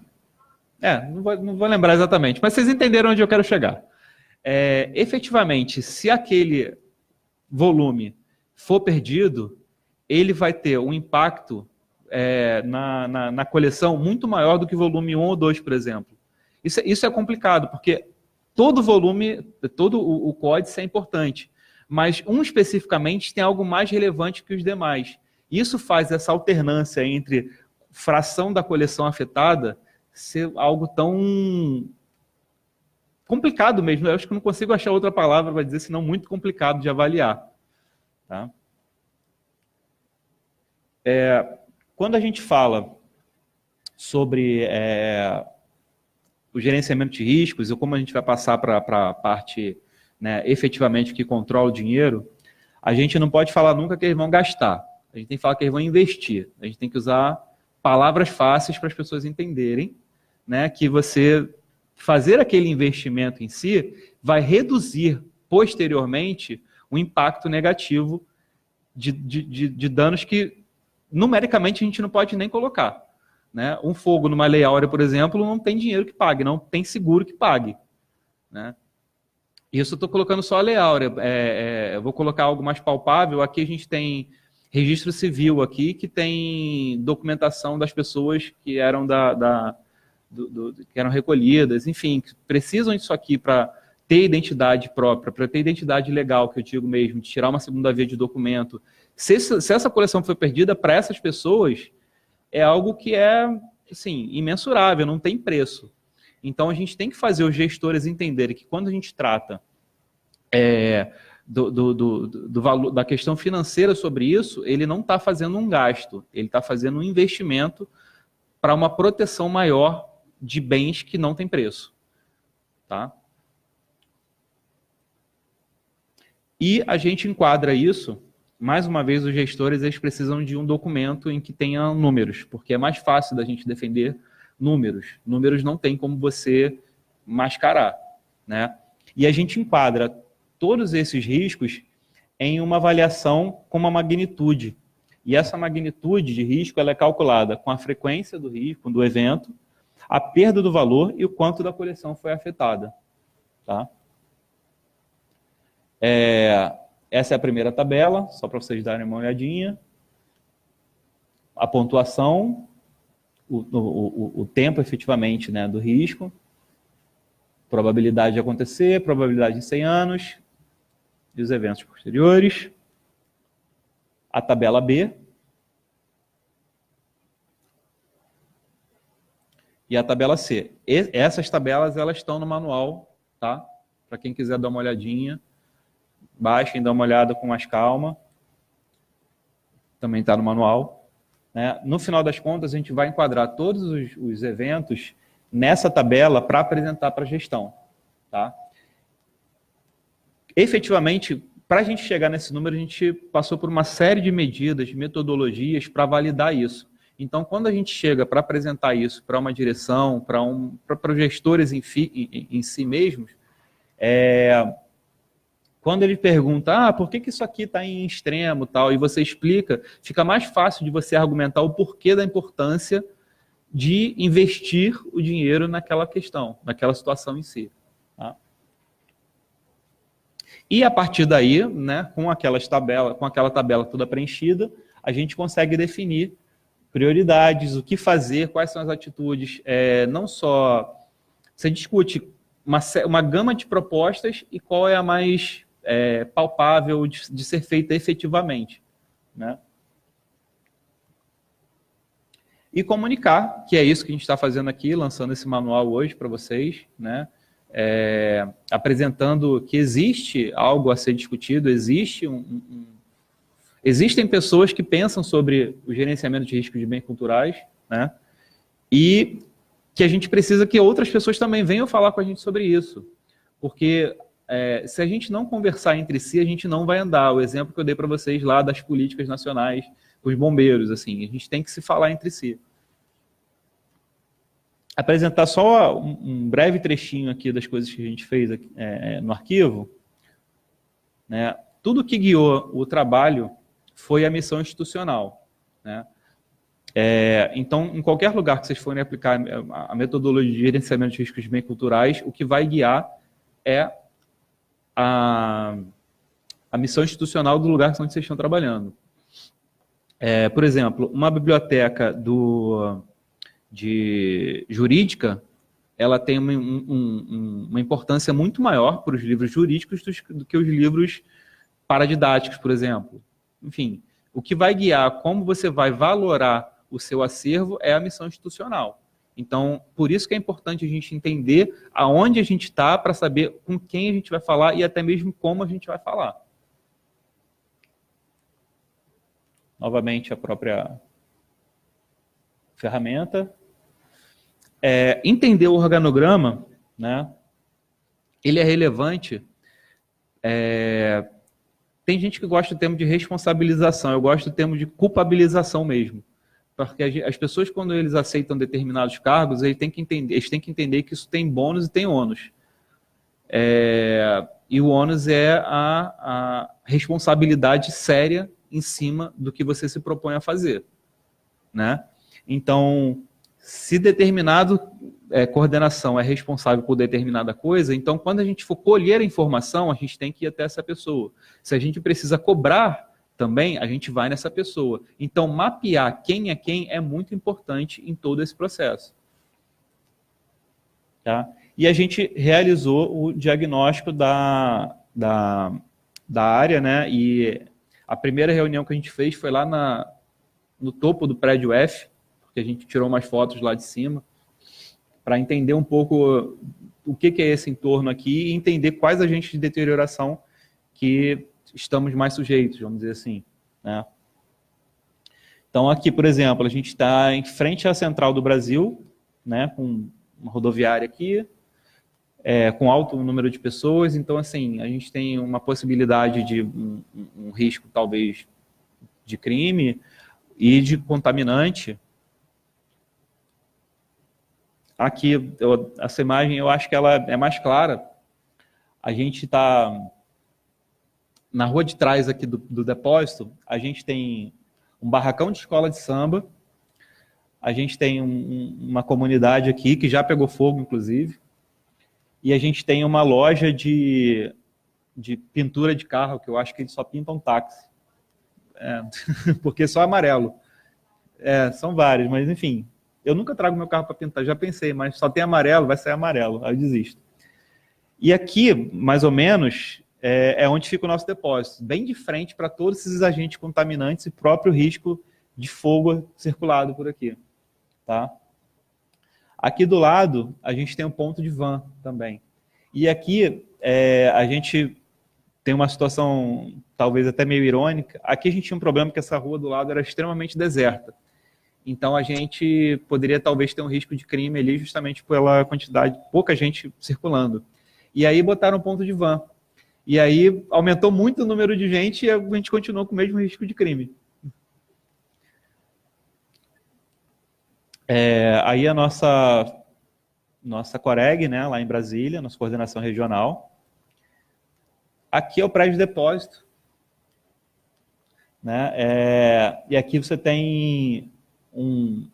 não vou lembrar exatamente, mas vocês entenderam onde eu quero chegar. Efetivamente, se aquele volume for perdido, ele vai ter um impacto na coleção muito maior do que o volume 1 ou 2, por exemplo. Isso é complicado, porque todo volume, todo o códice é importante, mas um especificamente tem algo mais relevante que os demais. Isso faz essa alternância entre fração da coleção afetada ser algo tão complicado mesmo. Eu acho que não consigo achar outra palavra para dizer, senão muito complicado de avaliar. Tá? Quando a gente fala sobre o gerenciamento de riscos e como a gente vai passar para a parte, né, efetivamente que controla o dinheiro, a gente não pode falar nunca que eles vão gastar. A gente tem que falar que eles vão investir. A gente tem que usar palavras fáceis para as pessoas entenderem, né, que você fazer aquele investimento em si vai reduzir posteriormente o impacto negativo de danos que numericamente a gente não pode nem colocar. Né? Um fogo numa lei áurea, por exemplo, não tem dinheiro que pague, não tem seguro que pague. Né? Isso eu estou colocando só a lei áurea. Eu vou colocar algo mais palpável. Aqui a gente tem registro civil aqui que tem documentação das pessoas que eram que eram recolhidas, enfim, que precisam disso aqui para ter identidade própria, para ter identidade legal, que eu digo mesmo, de tirar uma segunda via de documento. Se essa coleção foi perdida, para essas pessoas, é algo que é, assim, imensurável, não tem preço. Então, a gente tem que fazer os gestores entenderem que quando a gente trata do valor, da questão financeira sobre isso, ele não está fazendo um gasto, ele está fazendo um investimento para uma proteção maior de bens que não tem preço. Tá? E a gente enquadra isso, mais uma vez, os gestores eles precisam de um documento em que tenha números, porque é mais fácil da gente defender números. Números não tem como você mascarar, né? E a gente enquadra todos esses riscos em uma avaliação com uma magnitude. E essa magnitude de risco ela é calculada com a frequência do risco, do evento, a perda do valor e o quanto da coleção foi afetada. Tá? Essa é a primeira tabela, só para vocês darem uma olhadinha. A pontuação, o tempo efetivamente, né, do risco, probabilidade de acontecer, probabilidade em 100 anos e os eventos posteriores. A tabela B e a tabela C. Essas tabelas elas estão no manual, tá? Para quem quiser dar uma olhadinha, baixem, dá uma olhada com mais calma. Também está no manual. Né? No final das contas, a gente vai enquadrar todos os eventos nessa tabela para apresentar para a gestão. Tá? Efetivamente, para a gente chegar nesse número, a gente passou por uma série de medidas, de metodologias para validar isso. Então, quando a gente chega para apresentar isso para uma direção, para os gestores em si mesmos, quando ele pergunta, por que isso aqui está em extremo, tal, e você explica, fica mais fácil de você argumentar o porquê da importância de investir o dinheiro naquela questão, naquela situação em si. Tá? E a partir daí, né, com aquela tabela toda preenchida, a gente consegue definir prioridades, o que fazer, quais são as atitudes. Não só você discute uma gama de propostas e qual é a mais palpável de ser feita efetivamente. Né? E comunicar, que é isso que a gente está fazendo aqui, lançando esse manual hoje para vocês, né? Apresentando que existe algo a ser discutido, existem pessoas que pensam sobre o gerenciamento de riscos de bens culturais, né? E que a gente precisa que outras pessoas também venham falar com a gente sobre isso. Porque se a gente não conversar entre si, a gente não vai andar. O exemplo que eu dei para vocês lá das políticas nacionais, os bombeiros, assim, a gente tem que se falar entre si. Apresentar só um breve trechinho aqui das coisas que a gente fez aqui, no arquivo. Né? Tudo que guiou o trabalho foi a missão institucional. Né? Então, em qualquer lugar que vocês forem aplicar a metodologia de gerenciamento de riscos de bens culturais, o que vai guiar é a missão institucional do lugar onde vocês estão trabalhando. Por exemplo, uma biblioteca de jurídica, ela tem uma importância muito maior para os livros jurídicos do que os livros paradidáticos, por exemplo. Enfim, o que vai guiar como você vai valorar o seu acervo é a missão institucional. Então, por isso que é importante a gente entender aonde a gente está para saber com quem a gente vai falar e até mesmo como a gente vai falar. Novamente, a própria ferramenta. Entender o organograma, né? Ele é relevante. Tem gente que gosta do termo de responsabilização, eu gosto do termo de culpabilização mesmo. Porque as pessoas, quando eles aceitam determinados cargos, eles têm que entender que isso tem bônus e tem ônus. E o ônus é a responsabilidade séria em cima do que você se propõe a fazer. Né? Então, se determinado coordenação é responsável por determinada coisa, então quando a gente for colher a informação, a gente tem que ir até essa pessoa. Se a gente precisa cobrar também, a gente vai nessa pessoa. Então, mapear quem é muito importante em todo esse processo. Tá? E a gente realizou o diagnóstico da área, né? E a primeira reunião que a gente fez foi lá no topo do prédio F, porque a gente tirou umas fotos lá de cima, para entender um pouco o que é esse entorno aqui e entender quais agentes de deterioração que estamos mais sujeitos, vamos dizer assim, né? Então aqui, por exemplo, a gente está em frente à Central do Brasil, né, com uma rodoviária aqui, com alto número de pessoas, então assim, a gente tem uma possibilidade de um risco talvez de crime e de contaminante. Aqui, essa imagem eu acho que ela é mais clara. A gente está na rua de trás aqui do depósito, a gente tem um barracão de escola de samba, a gente tem uma comunidade aqui que já pegou fogo, inclusive, e a gente tem uma loja de pintura de carro, que eu acho que eles só pintam táxi, porque é só amarelo. São vários, mas enfim, eu nunca trago meu carro para pintar, já pensei, mas só tem amarelo, vai sair amarelo, aí eu desisto. E aqui, mais ou menos, é onde fica o nosso depósito, bem de frente para todos esses agentes contaminantes e próprio risco de fogo circulado por aqui. Tá? Aqui do lado, a gente tem um ponto de van também. E aqui, a gente tem uma situação talvez até meio irônica. Aqui a gente tinha um problema que essa rua do lado era extremamente deserta. Então a gente poderia talvez ter um risco de crime ali justamente pela quantidade, pouca gente circulando. E aí botaram um ponto de van. E aí aumentou muito o número de gente e a gente continuou com o mesmo risco de crime. Aí a nossa Coreg, né, lá em Brasília, nossa coordenação regional. Aqui é o prédio de depósito. Né, e aqui você tem um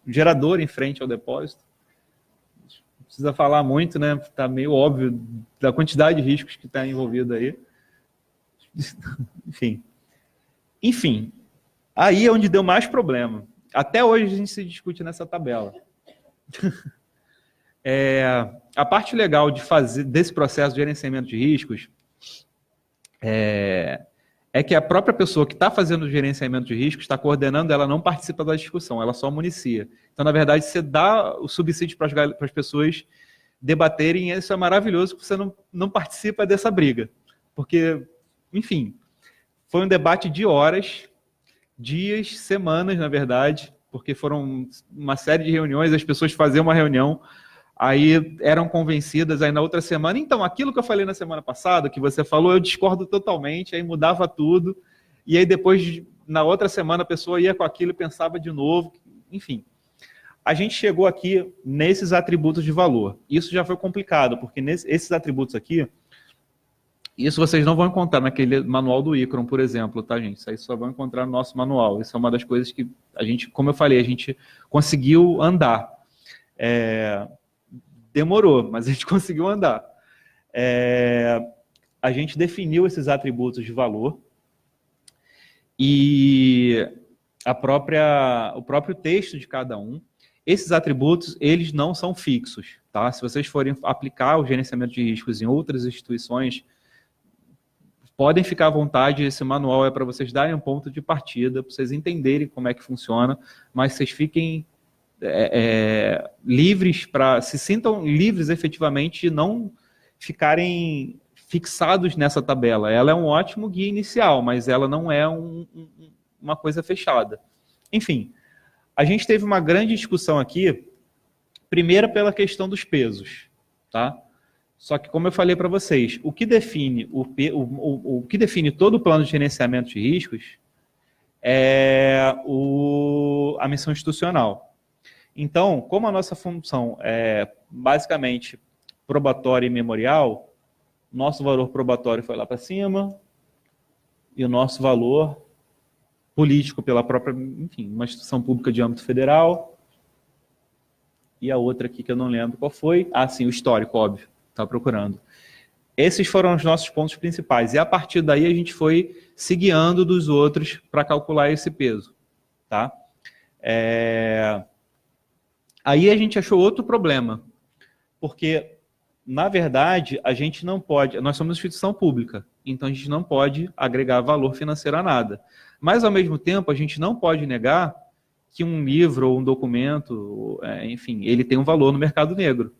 gerador em frente ao depósito. Não precisa falar muito, né? Está meio óbvio da quantidade de riscos que está envolvido aí. Enfim, aí é onde deu mais problema. Até hoje a gente se discute nessa tabela. A parte legal de fazer desse processo de gerenciamento de riscos é que a própria pessoa que está fazendo o gerenciamento de riscos, está coordenando, ela não participa da discussão, ela só municia. Então, na verdade, você dá o subsídio para as pessoas debaterem, e isso é maravilhoso, porque você não participa dessa briga. Porque, enfim, foi um debate de horas, dias, semanas, na verdade, porque foram uma série de reuniões, as pessoas faziam uma reunião, aí eram convencidas, aí na outra semana, então, aquilo que eu falei na semana passada, que você falou, eu discordo totalmente, aí mudava tudo, e aí depois, na outra semana, a pessoa ia com aquilo e pensava de novo, enfim. A gente chegou aqui nesses atributos de valor. Isso já foi complicado, porque esses atributos aqui, isso vocês não vão encontrar naquele manual do ICRON, por exemplo, tá, gente? Isso aí só vão encontrar no nosso manual. Isso é uma das coisas que a gente, como eu falei, a gente conseguiu andar. Demorou, mas a gente conseguiu andar. A gente definiu esses atributos de valor e o próprio texto de cada um. Esses atributos, eles não são fixos. Tá? Se vocês forem aplicar o gerenciamento de riscos em outras instituições, podem ficar à vontade, esse manual é para vocês darem um ponto de partida, para vocês entenderem como é que funciona, mas vocês fiquem livres, se sintam livres efetivamente de não ficarem fixados nessa tabela. Ela é um ótimo guia inicial, mas ela não é uma coisa fechada. Enfim, a gente teve uma grande discussão aqui, primeiro pela questão dos pesos, tá? Só que, como eu falei para vocês, o que define todo o plano de gerenciamento de riscos é a missão institucional. Então, como a nossa função é basicamente probatória e memorial, nosso valor probatório foi lá para cima e o nosso valor político pela própria, enfim, uma instituição pública de âmbito federal, e a outra aqui que eu não lembro qual foi. Ah, sim, o histórico, óbvio, estava procurando. esses foram os nossos pontos principais. E a partir daí a gente foi se guiando dos outros para calcular esse peso. Tá? Aí a gente achou outro problema. Porque, na verdade, a gente não pode... Nós somos instituição pública, então a gente não pode agregar valor financeiro a nada. Mas, ao mesmo tempo, a gente não pode negar que um livro ou um documento, enfim, ele tem um valor no mercado negro.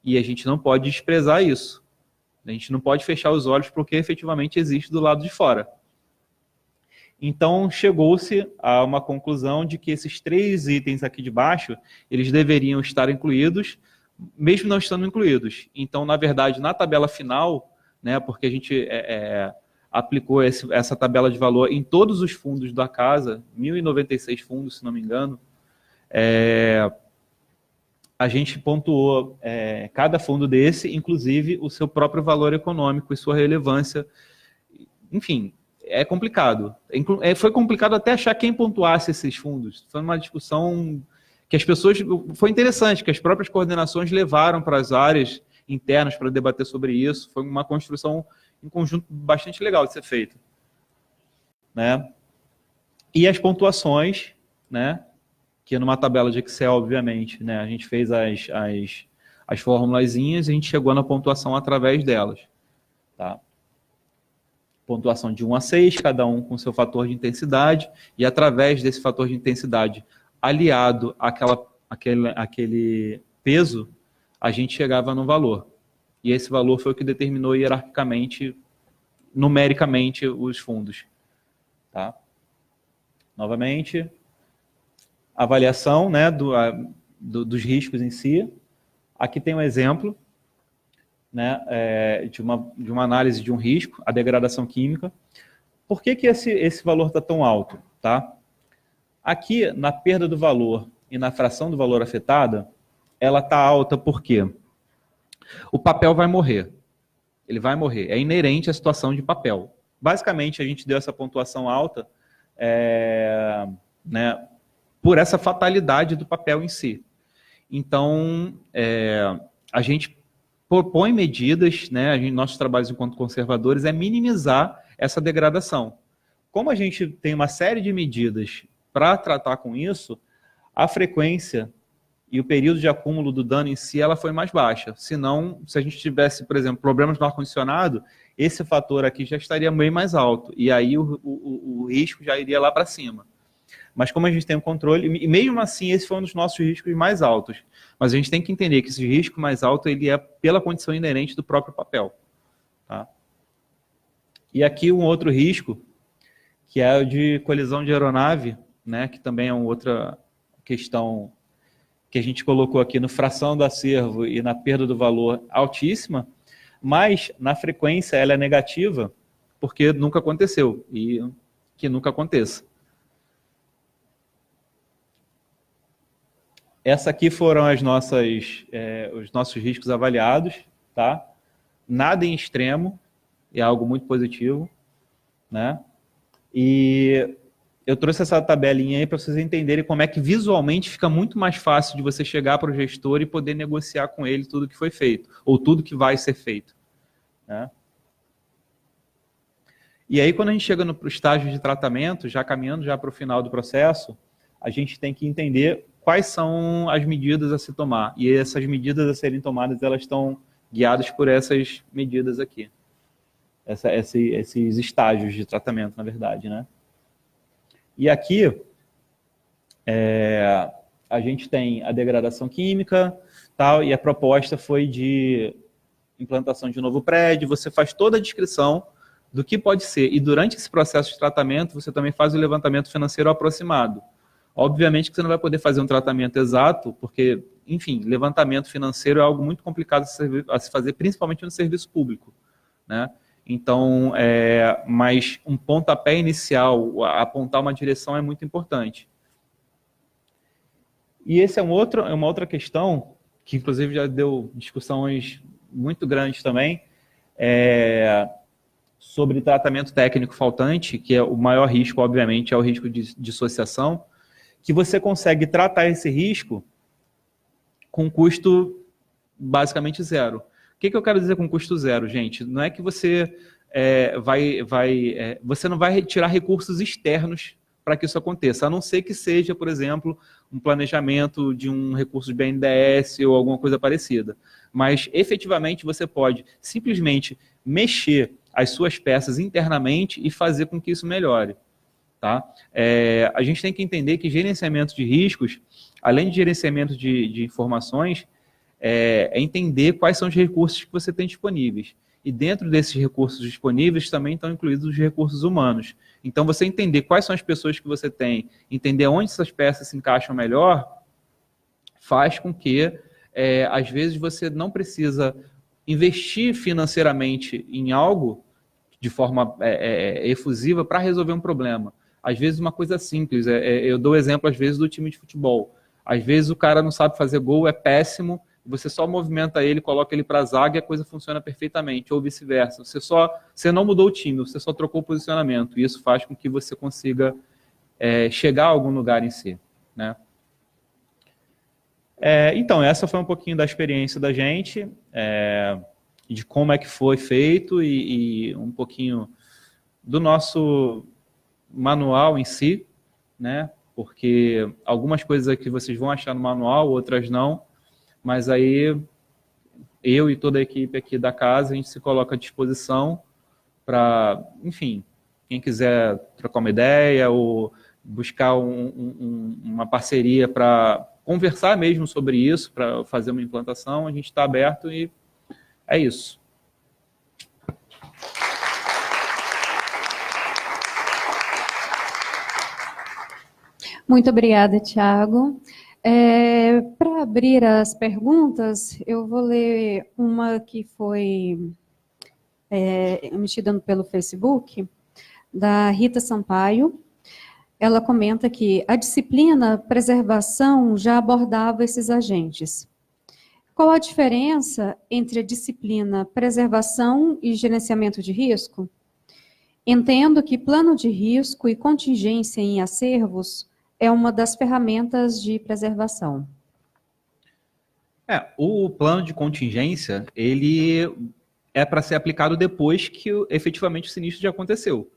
E a gente não pode desprezar isso. A gente não pode fechar os olhos para o que efetivamente existe do lado de fora. Então, chegou-se a uma conclusão de que esses 3 itens aqui de baixo, eles deveriam estar incluídos, mesmo não estando incluídos. Então, na verdade, na tabela final, né, porque a gente aplicou essa tabela de valor em todos os fundos da casa, 1.096 fundos, se não me engano, a gente pontuou cada fundo desse, inclusive o seu próprio valor econômico e sua relevância. Enfim, é complicado. Foi complicado até achar quem pontuasse esses fundos. Foi uma discussão que as pessoas... Foi interessante, que as próprias coordenações levaram para as áreas internas para debater sobre isso. Foi uma construção em conjunto bastante legal de ser feita. Né? E as pontuações, né? Que numa tabela de Excel, obviamente, né? A gente fez as formulazinhas e a gente chegou na pontuação através delas. Tá? Pontuação de 1 a 6, cada um com seu fator de intensidade, e através desse fator de intensidade aliado àquele peso, a gente chegava no valor. E esse valor foi o que determinou hierarquicamente, numericamente, os fundos. Tá? Novamente, avaliação, né, dos riscos em si. Aqui tem um exemplo, né, de uma análise de um risco, a degradação química. Por que esse valor está tão alto? Tá? Aqui, na perda do valor e na fração do valor afetada, ela está alta porque o papel vai morrer. Ele vai morrer. É inerente à situação de papel. Basicamente, a gente deu essa pontuação alta né, por essa fatalidade do papel em si. Então, a gente propõe medidas, né, nossos trabalhos enquanto conservadores é minimizar essa degradação. Como a gente tem uma série de medidas para tratar com isso, a frequência e o período de acúmulo do dano em si, ela foi mais baixa. Senão, se a gente tivesse, por exemplo, problemas no ar-condicionado, esse fator aqui já estaria bem mais alto, e aí o risco já iria lá para cima. Mas como a gente tem um controle, e mesmo assim esse foi um dos nossos riscos mais altos. Mas a gente tem que entender que esse risco mais alto ele é pela condição inerente do próprio papel. Tá? E aqui um outro risco, que é o de colisão de aeronave, né, que também é uma outra questão que a gente colocou aqui no fração do acervo e na perda do valor altíssima, mas na frequência ela é negativa, porque nunca aconteceu, e que nunca aconteça. Essa aqui foram os nossos riscos avaliados, tá? Nada em extremo, é algo muito positivo, né? E eu trouxe essa tabelinha aí para vocês entenderem como é que visualmente fica muito mais fácil de você chegar para o gestor e poder negociar com ele tudo que foi feito, ou tudo que vai ser feito, né? E aí, quando a gente chega no estágio de tratamento, já caminhando já para o final do processo, a gente tem que entender quais são as medidas a se tomar. E essas medidas a serem tomadas, elas estão guiadas por essas medidas aqui. Esses estágios de tratamento, na verdade, né? E aqui, a gente tem a degradação química, tal, e a proposta foi de implantação de um novo prédio, você faz toda a descrição do que pode ser. E durante esse processo de tratamento, você também faz o levantamento financeiro aproximado. Obviamente que você não vai poder fazer um tratamento exato, porque, enfim, levantamento financeiro é algo muito complicado a se fazer, principalmente no serviço público, né? Então, mas um pontapé inicial, apontar uma direção é muito importante. E esse é uma outra questão, que inclusive já deu discussões muito grandes também, sobre tratamento técnico faltante, que é o maior risco, obviamente, é o risco de dissociação, que você consegue tratar esse risco com custo basicamente zero. O que eu quero dizer com custo zero, gente? Não é que você você não vai retirar recursos externos para que isso aconteça, a não ser que seja, por exemplo, um planejamento de um recurso de BNDES ou alguma coisa parecida. Mas, efetivamente, você pode simplesmente mexer as suas peças internamente e fazer com que isso melhore. Tá? A gente tem que entender que gerenciamento de riscos, além de gerenciamento de informações, entender quais são os recursos que você tem disponíveis. E dentro desses recursos disponíveis também estão incluídos os recursos humanos. Então, você entender quais são as pessoas que você tem, entender onde essas peças se encaixam melhor, faz com que, às vezes, você não precisa investir financeiramente em algo de forma efusiva para resolver um problema. Às vezes, uma coisa simples. Eu dou exemplo, às vezes, do time de futebol. Às vezes, o cara não sabe fazer gol, é péssimo, você só movimenta ele, coloca ele para a zaga e a coisa funciona perfeitamente, ou vice-versa. Você não mudou o time, você só trocou o posicionamento, e isso faz com que você consiga chegar a algum lugar em si, né? Então, essa foi um pouquinho da experiência da gente, de como é que foi feito e um pouquinho do nosso manual em si, né? Porque algumas coisas aqui vocês vão achar no manual, outras não, mas aí eu e toda a equipe aqui da casa, a gente se coloca à disposição para, enfim, quem quiser trocar uma ideia ou buscar uma parceria para conversar mesmo sobre isso, para fazer uma implantação, a gente está aberto e é isso. Muito obrigada, Thiago. Para abrir as perguntas, eu vou ler uma que foi emitida pelo Facebook, da Rita Sampaio. Ela comenta que a disciplina preservação já abordava esses agentes. Qual a diferença entre a disciplina preservação e gerenciamento de risco? Entendo que plano de risco e contingência em acervos é uma das ferramentas de preservação. O plano de contingência, ele é para ser aplicado depois que efetivamente o sinistro já aconteceu,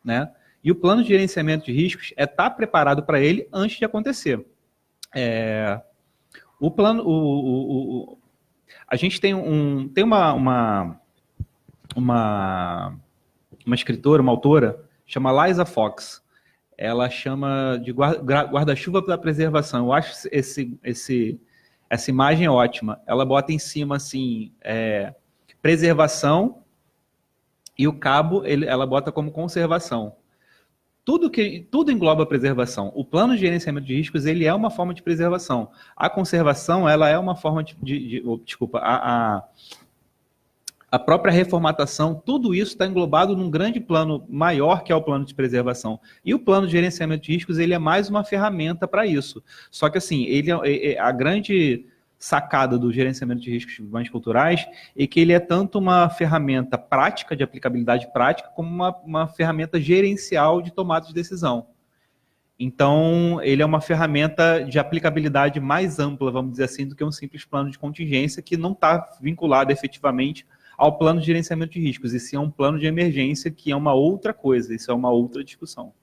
né? E o plano de gerenciamento de riscos é estar preparado para ele antes de acontecer. O plano, a gente tem uma escritora, uma autora, chama Liza Fox. Ela chama de guarda-chuva da preservação. Eu acho essa imagem ótima. Ela bota em cima assim, preservação, e o cabo ela bota como conservação. Tudo engloba preservação. O plano de gerenciamento de riscos, ele é uma forma de preservação. A conservação, ela é uma forma desculpa, a própria reformatação, tudo isso está englobado num grande plano maior, que é o plano de preservação. E o plano de gerenciamento de riscos, ele é mais uma ferramenta para isso. Só que, assim, a grande sacada do gerenciamento de riscos de bens culturais é que ele é tanto uma ferramenta prática, de aplicabilidade prática, como uma ferramenta gerencial de tomada de decisão. Então, ele é uma ferramenta de aplicabilidade mais ampla, vamos dizer assim, do que um simples plano de contingência, que não está vinculado efetivamente ao plano de gerenciamento de riscos. Esse é um plano de emergência, que é uma outra coisa, isso é uma outra discussão.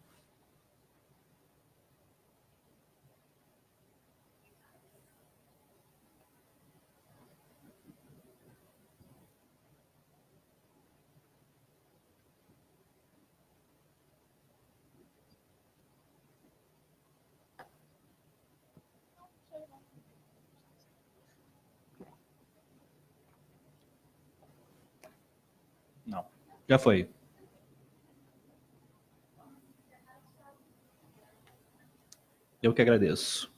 Não, já foi. Eu que agradeço.